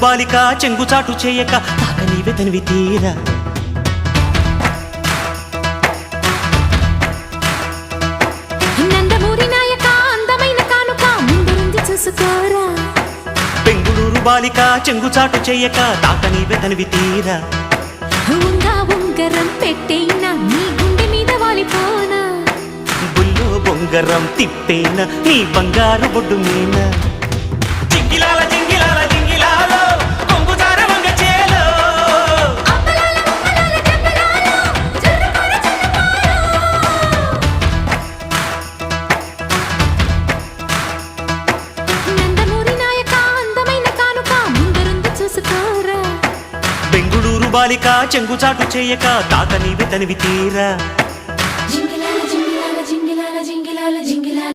బాలిక చెంగుచాటు చేయక తాక నీవే తనివి తీరా నందమూరి నాయక అందమైన కానుక ముందుంది చూసుకోరా బెంగుళూరు బాలిక చెంగుచాటు చేయక తాక నీవే తనివి తీరా ఉంగా ఉంగరం పెట్టేనా నీ గుండె మీద వాలిపోనా బుల్లో బొంగరం తిప్పేనా నీ బంగారు బొడ్డు మీనా జింగిలాల జింగిలాల జింగిలాలో కొంగుచార వంగ చేలో అప్పలాల ముప్పలాల జంబలాలో జర్రపార జర్రపార నందమూరి నాయక అందమైన కానుక ముందుంది చూసుకోరా బెంగుళూరు బాలిక చెంగుచాటు చేయక తాక నీవే తనివి తీరా